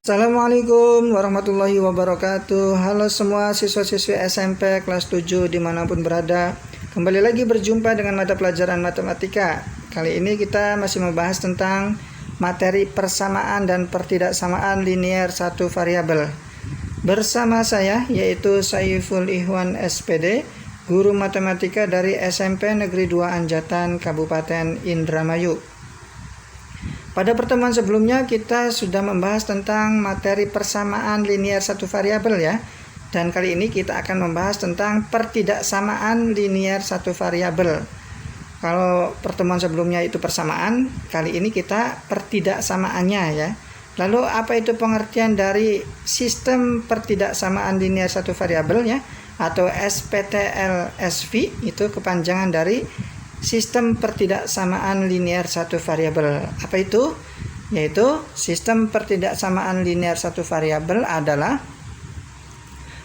Assalamualaikum warahmatullahi wabarakatuh. Halo semua siswa-siswi SMP kelas 7 dimanapun berada. Kembali lagi berjumpa dengan mata pelajaran matematika. Kali ini kita masih membahas tentang materi persamaan dan pertidaksamaan linear satu variabel. Bersama saya yaitu Saiful Ikhwan SPD, guru matematika dari SMP Negeri 2 Anjatan Kabupaten Indramayu. Pada pertemuan sebelumnya kita sudah membahas tentang materi persamaan linear satu variabel ya. Dan kali ini kita akan membahas tentang pertidaksamaan linear satu variabel. Kalau pertemuan sebelumnya itu persamaan, kali ini kita pertidaksamaannya ya. Lalu apa itu pengertian dari sistem pertidaksamaan linear satu variabel ya, atau SPTLSV, itu kepanjangan dari sistem pertidaksamaan linear satu variabel. Apa itu? Yaitu sistem pertidaksamaan linear satu variabel adalah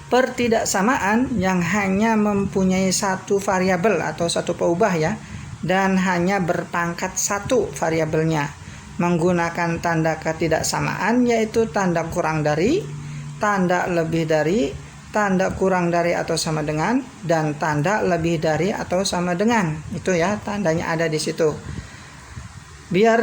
pertidaksamaan yang hanya mempunyai satu variabel atau satu peubah ya, dan hanya berpangkat satu variabelnya, menggunakan tanda ketidaksamaan yaitu tanda kurang dari, tanda lebih dari, tanda kurang dari atau sama dengan, dan tanda lebih dari atau sama dengan. Itu ya, tandanya ada di situ. Biar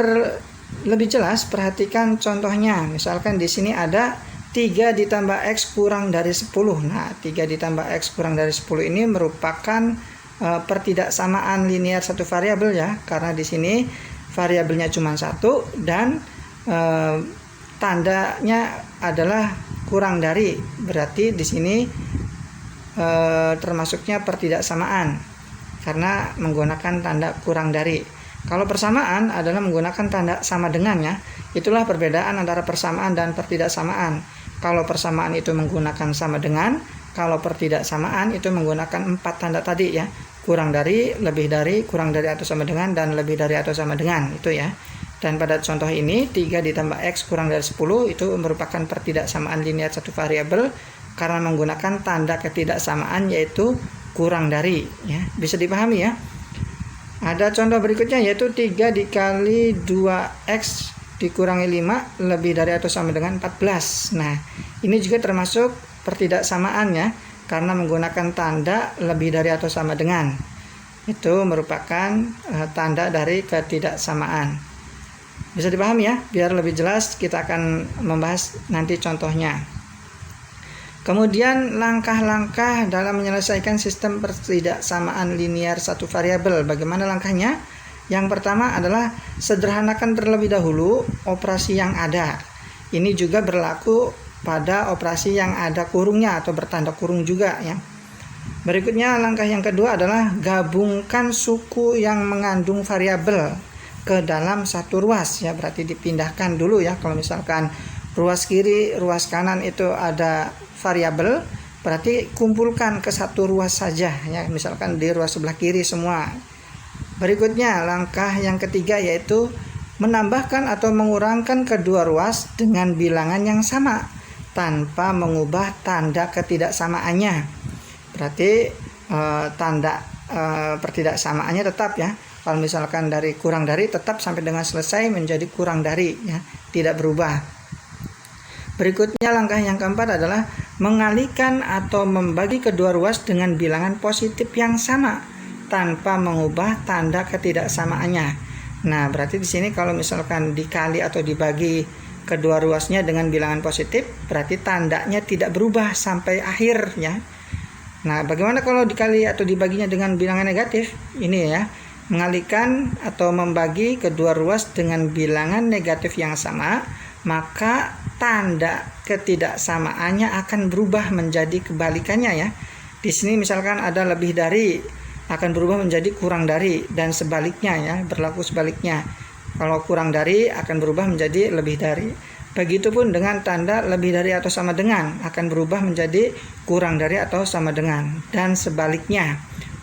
lebih jelas, perhatikan contohnya. Misalkan di sini ada 3 ditambah X kurang dari 10. Nah, 3 ditambah X kurang dari 10 ini merupakan pertidaksamaan linear satu variabel ya, karena di sini variabelnya cuma satu dan tandanya adalah kurang dari, berarti di sini termasuknya pertidaksamaan karena menggunakan tanda kurang dari. Kalau persamaan adalah menggunakan tanda sama dengan ya. Itulah perbedaan antara persamaan dan pertidaksamaan. Kalau persamaan itu menggunakan sama dengan, kalau pertidaksamaan itu menggunakan 4 tanda tadi ya. Kurang dari, lebih dari, kurang dari atau sama dengan, dan lebih dari atau sama dengan, itu ya. Dan pada contoh ini 3 ditambah X kurang dari 10 itu merupakan pertidaksamaan linear satu variabel karena menggunakan tanda ketidaksamaan yaitu kurang dari ya. Bisa dipahami ya. Ada contoh berikutnya yaitu 3 dikali 2X dikurangi 5 lebih dari atau sama dengan 14. Nah, ini juga termasuk pertidaksamaan ya, karena menggunakan tanda lebih dari atau sama dengan. Itu merupakan tanda dari ketidaksamaan. Bisa dipahami ya, biar lebih jelas kita akan membahas nanti contohnya. Kemudian langkah-langkah dalam menyelesaikan sistem pertidaksamaan linear satu variabel. Bagaimana langkahnya? Yang pertama adalah sederhanakan terlebih dahulu operasi yang ada. Ini juga berlaku pada operasi yang ada kurungnya atau bertanda kurung juga ya. Berikutnya langkah yang kedua adalah gabungkan suku yang mengandung variabel ke dalam satu ruas ya, berarti dipindahkan dulu ya. Kalau misalkan ruas kiri, ruas kanan itu ada variabel, berarti kumpulkan ke satu ruas saja ya, misalkan di ruas sebelah kiri semua. Berikutnya langkah yang ketiga yaitu menambahkan atau mengurangkan kedua ruas dengan bilangan yang sama tanpa mengubah tanda ketidaksamaannya. Berarti tanda pertidaksamaannya tetap ya. Kalau misalkan dari kurang dari tetap sampai dengan selesai menjadi kurang dari ya, tidak berubah. Berikutnya langkah yang keempat adalah mengalihkan atau membagi kedua ruas dengan bilangan positif yang sama tanpa mengubah tanda ketidaksamaannya. Nah, berarti di sini kalau misalkan dikali atau dibagi kedua ruasnya dengan bilangan positif, berarti tandanya tidak berubah sampai akhir ya. Nah, bagaimana kalau dikali atau dibaginya dengan bilangan negatif? Ini ya. Mengalihkan atau membagi kedua ruas dengan bilangan negatif yang sama, maka tanda ketidaksamaannya akan berubah menjadi kebalikannya ya. Di sini misalkan ada lebih dari, akan berubah menjadi kurang dari, dan sebaliknya ya, berlaku sebaliknya. Kalau kurang dari akan berubah menjadi lebih dari. Begitupun dengan tanda lebih dari atau sama dengan akan berubah menjadi kurang dari atau sama dengan, dan sebaliknya.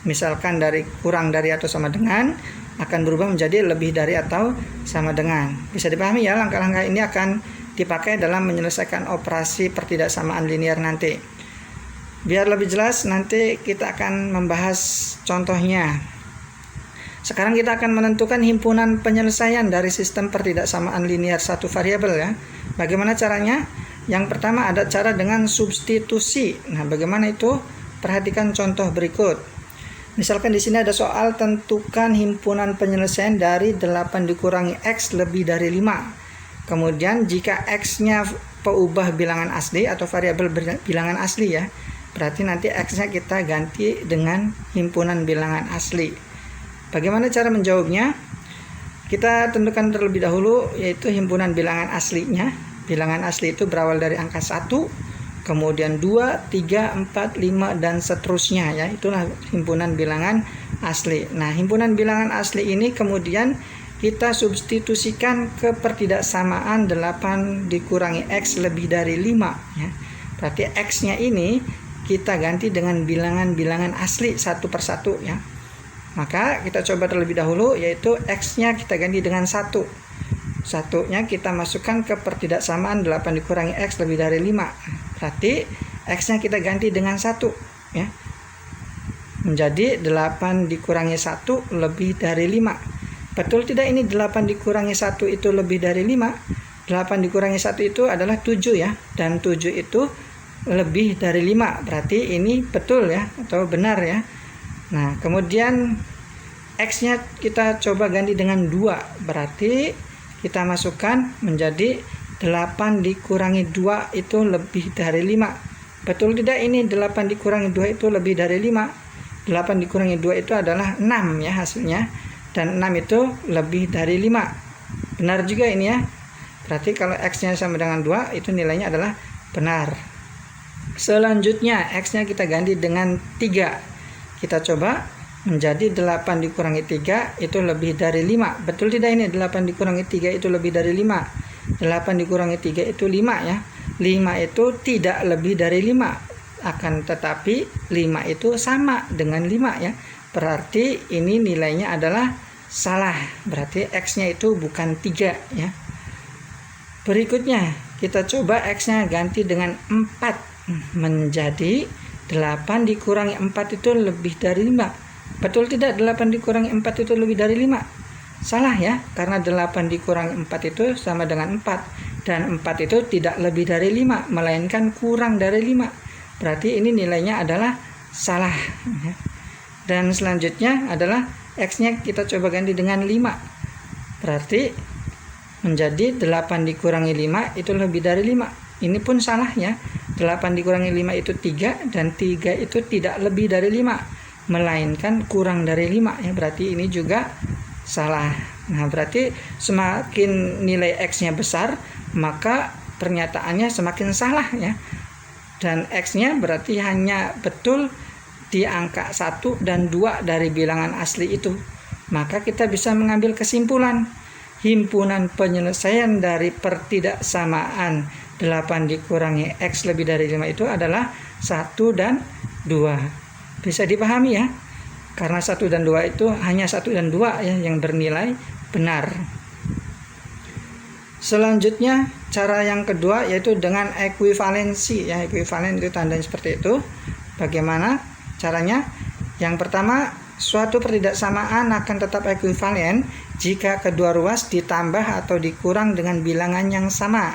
Misalkan dari kurang dari atau sama dengan akan berubah menjadi lebih dari atau sama dengan. Bisa dipahami ya, langkah-langkah ini akan dipakai dalam menyelesaikan operasi pertidaksamaan linear nanti. Biar lebih jelas nanti kita akan membahas contohnya. Sekarang kita akan menentukan himpunan penyelesaian dari sistem pertidaksamaan linear satu variabel ya. Bagaimana caranya? Yang pertama ada cara dengan substitusi. Nah, bagaimana itu? Perhatikan contoh berikut. Misalkan di sini ada soal tentukan himpunan penyelesaian dari 8 dikurangi X lebih dari 5. Kemudian jika X-nya peubah bilangan asli atau variabel bilangan asli ya, berarti nanti X-nya kita ganti dengan himpunan bilangan asli. Bagaimana cara menjawabnya? Kita tentukan terlebih dahulu yaitu himpunan bilangan aslinya. Bilangan asli itu berawal dari angka 1, kemudian 2, 3, 4, 5, dan seterusnya ya. Itulah himpunan bilangan asli. Nah, himpunan bilangan asli ini kemudian kita substitusikan ke pertidaksamaan 8 dikurangi X lebih dari 5 ya. Berarti X-nya ini kita ganti dengan bilangan-bilangan asli satu persatu ya. Maka kita coba terlebih dahulu yaitu X-nya kita ganti dengan 1. Satunya kita masukkan ke pertidaksamaan 8 dikurangi X lebih dari 5. Berarti X-nya kita ganti dengan 1 ya. Menjadi 8 dikurangi 1 lebih dari 5. Betul tidak ini 8 dikurangi 1 itu lebih dari 5? 8 dikurangi 1 itu adalah 7 ya. Dan 7 itu lebih dari 5. Berarti ini betul ya atau benar ya. Nah, kemudian X-nya kita coba ganti dengan 2. Berarti kita masukkan menjadi 8 dikurangi 2 itu lebih dari 5. Betul tidak ini 8 dikurangi 2 itu lebih dari 5? 8 dikurangi 2 itu adalah 6 ya hasilnya. Dan 6 itu lebih dari 5. Benar juga ini ya. Berarti kalau X-nya sama dengan 2 itu nilainya adalah benar. Selanjutnya X-nya kita ganti dengan 3. Kita coba menjadi 8 dikurangi 3 itu lebih dari 5. Betul tidak ini 8 dikurangi 3 itu lebih dari 5? 8 dikurangi 3 itu 5 ya. 5 itu tidak lebih dari 5. Akan tetapi 5 itu sama dengan 5 ya. Berarti ini nilainya adalah salah. Berarti X-nya itu bukan 3 ya. Berikutnya kita coba X-nya ganti dengan 4. Menjadi 8 dikurangi 4 itu lebih dari 5. Betul tidak 8 dikurangi 4 itu lebih dari 5? Salah ya, karena 8 dikurangi 4 itu sama dengan 4. Dan 4 itu tidak lebih dari 5, melainkan kurang dari 5. Berarti ini nilainya adalah salah. Dan selanjutnya adalah X-nya kita coba ganti dengan 5. Berarti menjadi 8 dikurangi 5 itu lebih dari 5. Ini pun salah ya. 8 dikurangi 5 itu 3 dan 3 itu tidak lebih dari 5. Melainkan kurang dari 5 ya. Berarti ini juga salah. Nah, berarti semakin nilai X-nya besar, maka pernyataannya semakin salah ya. Dan X-nya berarti hanya betul di angka 1 dan 2 dari bilangan asli itu. Maka kita bisa mengambil kesimpulan himpunan penyelesaian dari pertidaksamaan 8 dikurangi X lebih dari 5 itu adalah 1 dan 2. Bisa dipahami ya, karena 1 dan 2 itu hanya 1 dan 2 ya yang bernilai benar. Selanjutnya cara yang kedua yaitu dengan ekuivalensi ya. Ekuivalen itu tandanya seperti itu. Bagaimana caranya? Yang pertama, suatu pertidaksamaan akan tetap ekuivalen jika kedua ruas ditambah atau dikurang dengan bilangan yang sama.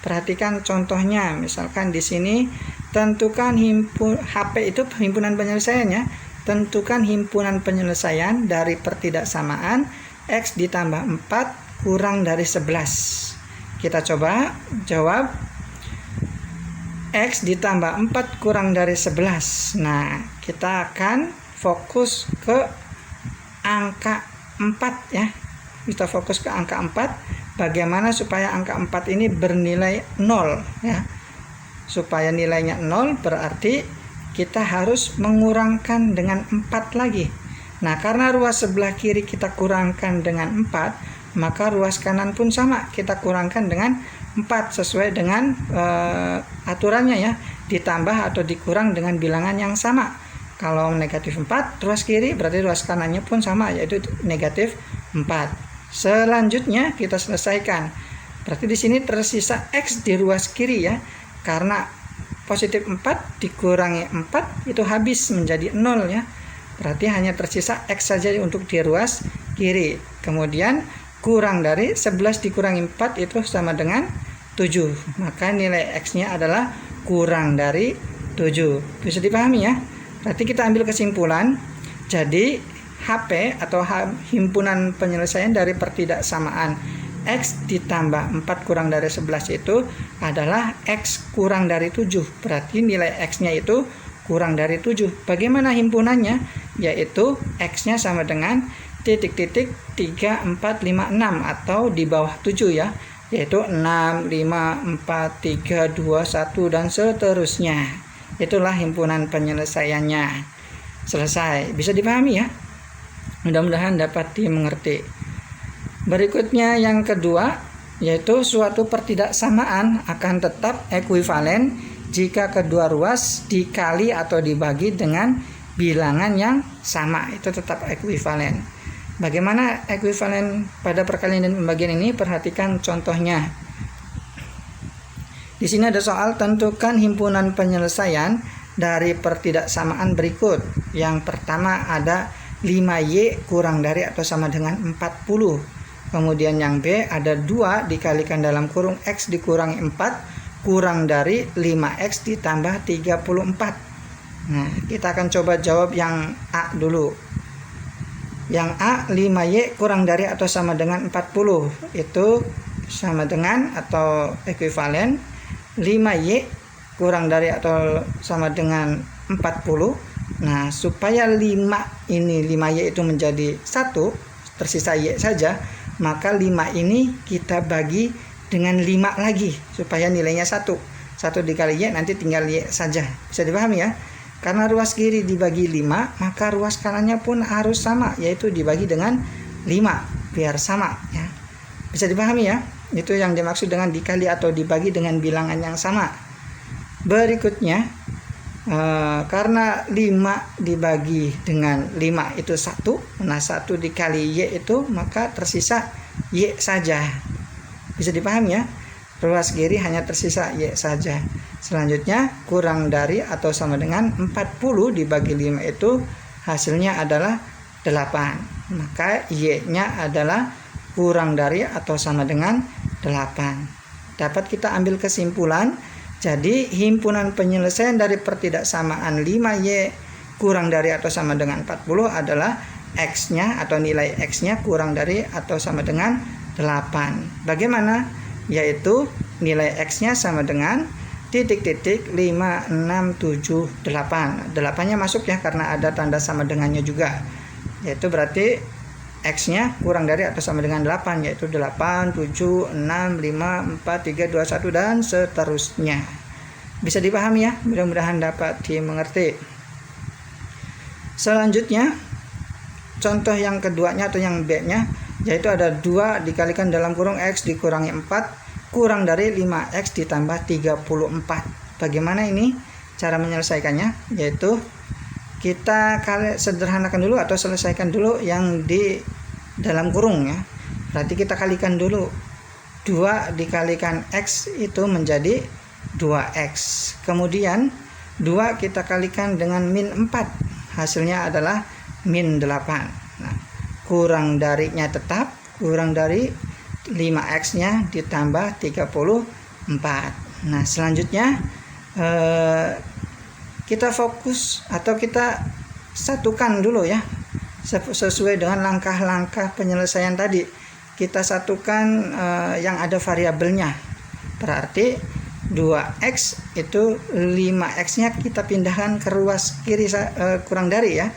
Perhatikan contohnya, misalkan di sini tentukan HP itu himpunan penyelesaiannya. Tentukan himpunan penyelesaian dari pertidaksamaan X ditambah 4 kurang dari 11. Kita coba jawab. X ditambah 4 kurang dari 11. Nah, kita akan fokus ke angka 4 ya. Kita fokus ke angka 4. Bagaimana supaya angka 4 ini bernilai 0 ya. Supaya nilainya 0 berarti kita harus mengurangkan dengan 4 lagi. Nah, karena ruas sebelah kiri kita kurangkan dengan 4, maka ruas kanan pun sama, kita kurangkan dengan 4 sesuai dengan aturannya ya. Ditambah atau dikurang dengan bilangan yang sama. Kalau negatif 4, ruas kiri berarti ruas kanannya pun sama, yaitu negatif 4. Selanjutnya kita selesaikan. Berarti di sini tersisa X di ruas kiri ya. Karena positif 4 dikurangi 4 itu habis menjadi 0 ya. Berarti hanya tersisa X saja untuk di ruas kiri. Kemudian kurang dari 11 dikurangi 4 itu sama dengan 7. Maka nilai X-nya adalah kurang dari 7. Bisa dipahami ya? Berarti kita ambil kesimpulan. Jadi HP atau himpunan penyelesaian dari pertidaksamaan X ditambah 4 kurang dari 11 itu adalah X kurang dari 7. Berarti nilai X-nya itu kurang dari 7. Bagaimana himpunannya? Yaitu X-nya sama dengan titik-titik 3, 4, 5, 6 atau di bawah 7 ya. Yaitu 6, 5, 4, 3, 2, 1 dan seterusnya. Itulah himpunan penyelesaiannya. Selesai. Bisa dipahami ya? Mudah-mudahan dapat dimengerti. Berikutnya yang kedua, yaitu suatu pertidaksamaan akan tetap ekuivalen jika kedua ruas dikali atau dibagi dengan bilangan yang sama. Itu tetap ekuivalen. Bagaimana ekuivalen pada perkalian dan pembagian ini? Perhatikan contohnya. Di sini ada soal tentukan himpunan penyelesaian dari pertidaksamaan berikut. Yang pertama ada 5Y kurang dari atau sama dengan 40. Kemudian yang B ada 2 dikalikan dalam kurung X dikurangi 4 kurang dari 5X ditambah 34. Nah, kita akan coba jawab yang A dulu. Yang A 5Y kurang dari atau sama dengan 40. Itu sama dengan atau ekuivalen 5Y kurang dari atau sama dengan 40. Nah, supaya 5Y itu menjadi 1, tersisa Y saja, maka 5 ini kita bagi dengan 5 lagi supaya nilainya 1. 1 dikali Y nanti tinggal Y saja. Bisa dipahami ya? Karena ruas kiri dibagi 5, maka ruas kanannya pun harus sama, yaitu dibagi dengan 5 biar sama ya. Bisa dipahami ya? Itu yang dimaksud dengan dikali atau dibagi dengan bilangan yang sama. Berikutnya, karena 5 dibagi dengan 5 itu 1, nah 1 dikali Y itu maka tersisa Y saja. Bisa dipahami ya? Ruas kiri hanya tersisa Y saja. Selanjutnya kurang dari atau sama dengan 40 dibagi 5 itu hasilnya adalah 8. Maka Y-nya adalah kurang dari atau sama dengan 8. Dapat kita ambil kesimpulan. Jadi himpunan penyelesaian dari pertidaksamaan 5Y kurang dari atau sama dengan 40 adalah X-nya atau nilai X-nya kurang dari atau sama dengan 8. Bagaimana? Yaitu nilai X-nya sama dengan titik-titik 5, 6, 7, 8. 8-nya masuk ya karena ada tanda sama dengannya juga. Yaitu berarti X-nya kurang dari atau sama dengan 8, yaitu 8, 7, 6, 5, 4, 3, 2, 1 dan seterusnya. Bisa dipahami ya? Mudah-mudahan dapat dimengerti. Selanjutnya, contoh yang keduanya atau yang B-nya, yaitu ada 2 dikalikan dalam kurung X dikurangi 4 kurang dari 5X ditambah 34. Bagaimana ini cara menyelesaikannya? Yaitu kita sederhanakan dulu atau selesaikan dulu yang di dalam kurung ya. Berarti kita kalikan dulu. 2 dikalikan X itu menjadi 2X. Kemudian 2 kita kalikan dengan min 4. Hasilnya adalah min 8. Nah, kurang darinya tetap kurang dari 5X-nya ditambah 34. Nah, selanjutnya kita fokus atau kita satukan dulu ya sesuai dengan langkah-langkah penyelesaian tadi. Kita satukan yang ada variabelnya. Berarti 2X itu 5X-nya kita pindahkan ke ruas kiri kurang dari ya.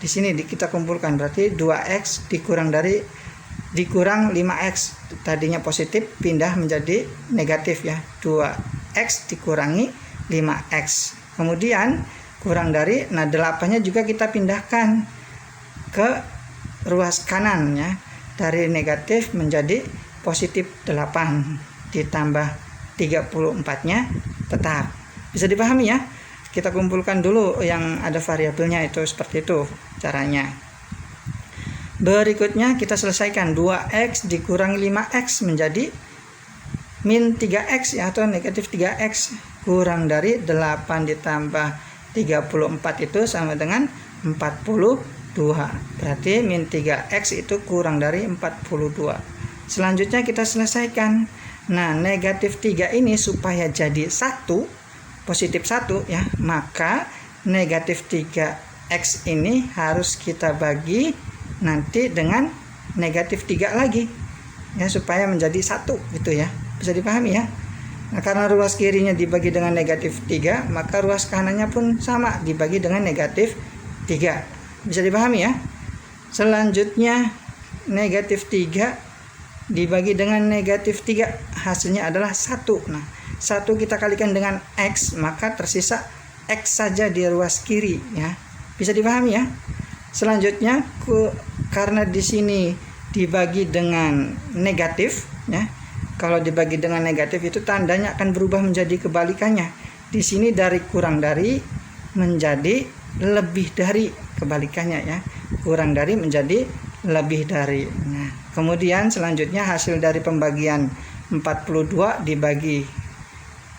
Di sini kita kumpulkan, berarti 2X dikurang 5X. Tadinya positif pindah menjadi negatif ya. 2X dikurangi 5X. Kemudian kurang dari, nah 8-nya juga kita pindahkan ke ruas kanan ya. Dari negatif menjadi positif 8 ditambah 34-nya tetap. Bisa dipahami ya? Kita kumpulkan dulu yang ada variabelnya itu seperti itu caranya. Berikutnya kita selesaikan 2X dikurangi 5X menjadi min 3X ya, atau negatif 3X kurang dari 8 ditambah 34 itu sama dengan 42. Berarti min 3X itu kurang dari 42. Selanjutnya kita selesaikan Nah, negatif 3 ini supaya jadi 1, positif 1 ya, maka negatif 3x ini harus kita bagi nanti dengan negatif 3 lagi ya, supaya menjadi 1 gitu ya. Bisa dipahami ya. Nah, karena ruas kirinya dibagi dengan negatif 3, maka ruas kanannya pun sama, dibagi dengan negatif 3. Bisa dipahami ya. Selanjutnya negatif 3 dibagi dengan negatif 3, hasilnya adalah 1. Nah, 1 kita kalikan dengan X, maka tersisa X saja di ruas kiri ya. Bisa dipahami ya. Selanjutnya karena di sini dibagi dengan negatif ya. Kalau dibagi dengan negatif itu tandanya akan berubah menjadi kebalikannya. Di sini dari kurang dari menjadi lebih dari, kebalikannya ya. Kurang dari menjadi lebih dari. Nah, kemudian selanjutnya hasil dari pembagian 42 dibagi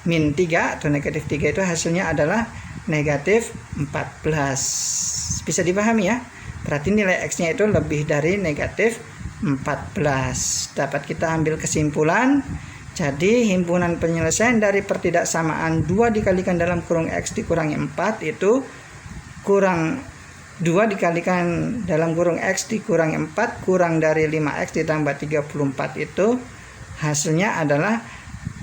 min 3 atau negatif 3 itu hasilnya adalah negatif 14. Bisa dipahami ya. Berarti nilai X-nya itu lebih dari negatif 14. Dapat kita ambil kesimpulan. Jadi himpunan penyelesaian dari pertidaksamaan 2 dikalikan dalam kurung X dikurangi 4 itu kurang 2 dikalikan dalam kurung X dikurangi 4 kurang dari 5X ditambah 34 itu hasilnya adalah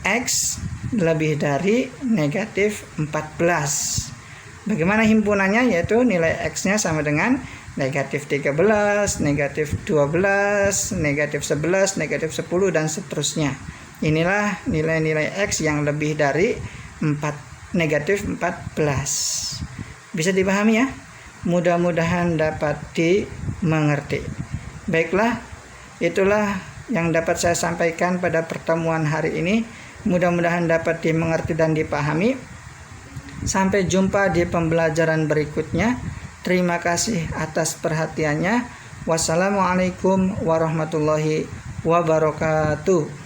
X lebih dari negatif 14. Bagaimana himpunannya? Yaitu nilai X-nya sama dengan negatif 13, negatif 12, negatif 11, negatif 10, dan seterusnya. Inilah nilai-nilai X yang lebih dari negatif 14. Bisa dipahami ya? Mudah-mudahan dapat dimengerti. Baiklah, itulah yang dapat saya sampaikan pada pertemuan hari ini. Mudah-mudahan dapat dimengerti dan dipahami. Sampai jumpa di pembelajaran berikutnya. Terima kasih atas perhatiannya. Wassalamualaikum warahmatullahi wabarakatuh.